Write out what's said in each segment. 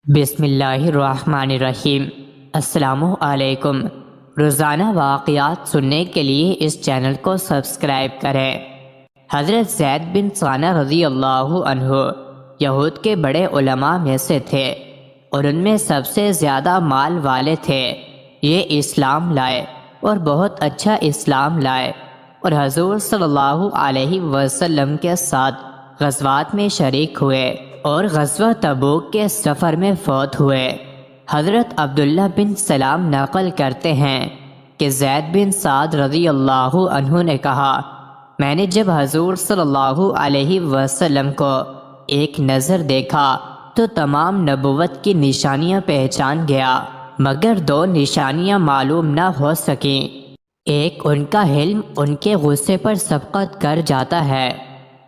بسم اللہ الرحمن الرحیم۔ السلام علیکم۔ روزانہ واقعات سننے کے لیے اس چینل کو سبسکرائب کریں۔ حضرت زید بن ثانہ رضی اللہ عنہ یہود کے بڑے علماء میں سے تھے اور ان میں سب سے زیادہ مال والے تھے۔ یہ اسلام لائے اور بہت اچھا اسلام لائے اور حضور صلی اللہ علیہ وسلم کے ساتھ غزوات میں شریک ہوئے اور غزوہ تبوک کے سفر میں فوت ہوئے۔ حضرت عبداللہ بن سلام نقل کرتے ہیں کہ زید بن سعد رضی اللہ عنہ نے کہا، میں نے جب حضور صلی اللہ علیہ وسلم کو ایک نظر دیکھا تو تمام نبوت کی نشانیاں پہچان گیا، مگر دو نشانیاں معلوم نہ ہو سکیں۔ ایک ان کا حلم ان کے غصے پر سبقت کر جاتا ہے،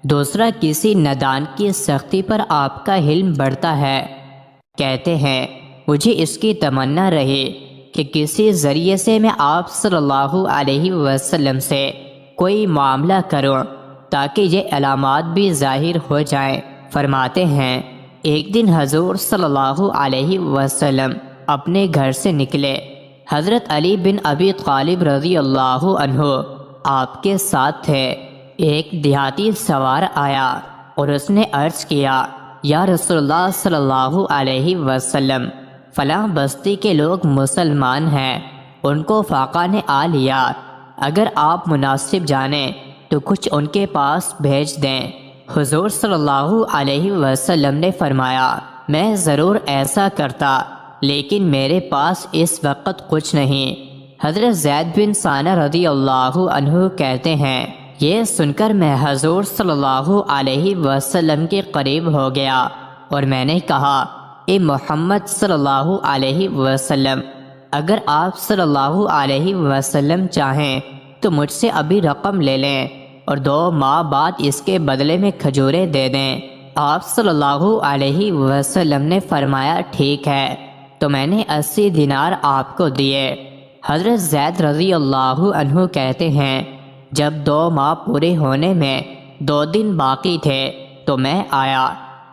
دوسرا کسی نادان کی سختی پر آپ کا حلم بڑھتا ہے۔ کہتے ہیں مجھے اس کی تمنا رہی کہ کسی ذریعے سے میں آپ صلی اللہ علیہ وسلم سے کوئی معاملہ کروں تاکہ یہ علامات بھی ظاہر ہو جائیں۔ فرماتے ہیں ایک دن حضور صلی اللہ علیہ وسلم اپنے گھر سے نکلے۔ حضرت علی بن ابی طالب رضی اللہ عنہ آپ کے ساتھ تھے۔ ایک دیہاتی سوار آیا اور اس نے عرض کیا، یا رسول اللہ صلی اللہ علیہ وسلم، فلاں بستی کے لوگ مسلمان ہیں، ان کو فاقہ نے آ لیا، اگر آپ مناسب جانیں تو کچھ ان کے پاس بھیج دیں۔ حضور صلی اللہ علیہ وسلم نے فرمایا، میں ضرور ایسا کرتا، لیکن میرے پاس اس وقت کچھ نہیں۔ حضرت زید بن ثانہ رضی اللہ عنہ کہتے ہیں یہ سن کر میں حضور صلی اللہ علیہ وسلم کے قریب ہو گیا اور میں نے کہا، اے محمد صلی اللہ علیہ وسلم، اگر آپ صلی اللہ علیہ وسلم چاہیں تو مجھ سے ابھی رقم لے لیں اور 2 ماہ بعد اس کے بدلے میں کھجوریں دے دیں۔ آپ صلی اللہ علیہ وسلم نے فرمایا ٹھیک ہے، تو میں نے 80 دینار آپ کو دیے۔ حضرت زید رضی اللہ عنہ کہتے ہیں جب 2 ماہ پورے ہونے میں 2 دن باقی تھے تو میں آیا۔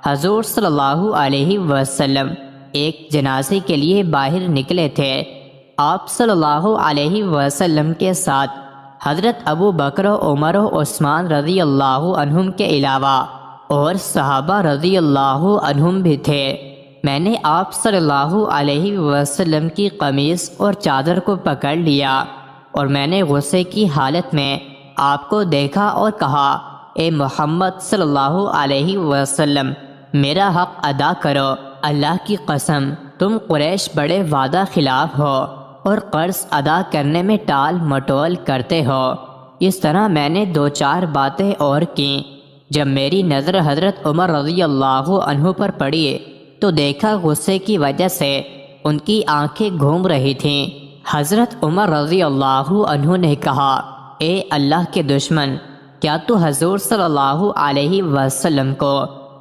حضور صلی اللہ علیہ وسلم ایک جنازے کے لیے باہر نکلے تھے۔ آپ صلی اللہ علیہ وسلم کے ساتھ حضرت ابو بکر و عمر و عثمان رضی اللہ عنہم کے علاوہ اور صحابہ رضی اللہ عنہم بھی تھے۔ میں نے آپ صلی اللہ علیہ وسلم کی قمیص اور چادر کو پکڑ لیا اور میں نے غصے کی حالت میں آپ کو دیکھا اور کہا، اے محمد صلی اللہ علیہ وسلم، میرا حق ادا کرو، اللہ کی قسم تم قریش بڑے وعدہ خلاف ہو اور قرض ادا کرنے میں ٹال مٹول کرتے ہو۔ اس طرح میں نے 2-4 باتیں اور کیں۔ جب میری نظر حضرت عمر رضی اللہ عنہ پر پڑی تو دیکھا غصے کی وجہ سے ان کی آنکھیں گھوم رہی تھیں۔ حضرت عمر رضی اللہ عنہ نے کہا، اے اللہ کے دشمن، کیا تو حضور صلی اللہ علیہ وسلم کو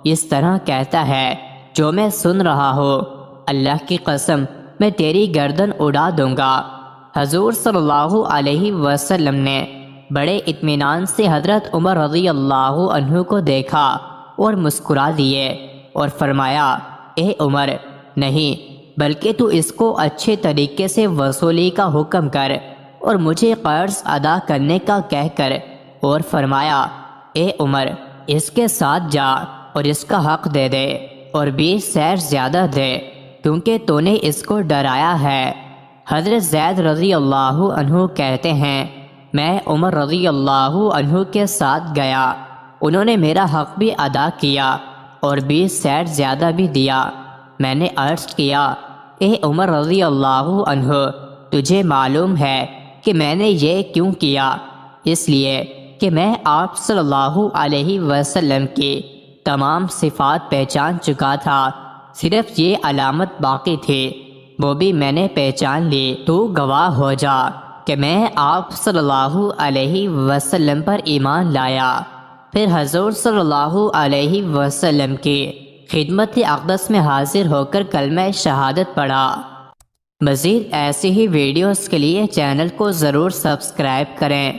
اس طرح کہتا ہے جو میں سن رہا ہوں؟ اللہ کی قسم میں تیری گردن اڑا دوں گا۔ حضور صلی اللہ علیہ وسلم نے بڑے اطمینان سے حضرت عمر رضی اللہ عنہ کو دیکھا اور مسکرا دیے اور فرمایا، اے عمر، نہیں بلکہ تو اس کو اچھے طریقے سے وصولی کا حکم کر اور مجھے قرض ادا کرنے کا کہہ کر، اور فرمایا، اے عمر، اس کے ساتھ جا اور اس کا حق دے دے اور 20 سیر زیادہ دے، کیونکہ تو نے اس کو ڈرایا ہے۔ حضرت زید رضی اللہ عنہ کہتے ہیں میں عمر رضی اللہ عنہ کے ساتھ گیا، انہوں نے میرا حق بھی ادا کیا اور 20 سیر زیادہ بھی دیا۔ میں نے عرض کیا، اے عمر رضی اللہ عنہ، تجھے معلوم ہے کہ میں نے یہ کیوں کیا؟ اس لیے کہ میں آپ صلی اللہ علیہ وسلم کی تمام صفات پہچان چکا تھا، صرف یہ علامت باقی تھی، وہ بھی میں نے پہچان لی۔ تو گواہ ہو جا کہ میں آپ صلی اللہ علیہ وسلم پر ایمان لایا۔ پھر حضور صلی اللہ علیہ وسلم کی خدمت اقدس میں حاضر ہو کر کلمہ شہادت پڑھا۔ مزید ایسی ہی ویڈیوز کے لیے چینل کو ضرور سبسکرائب کریں۔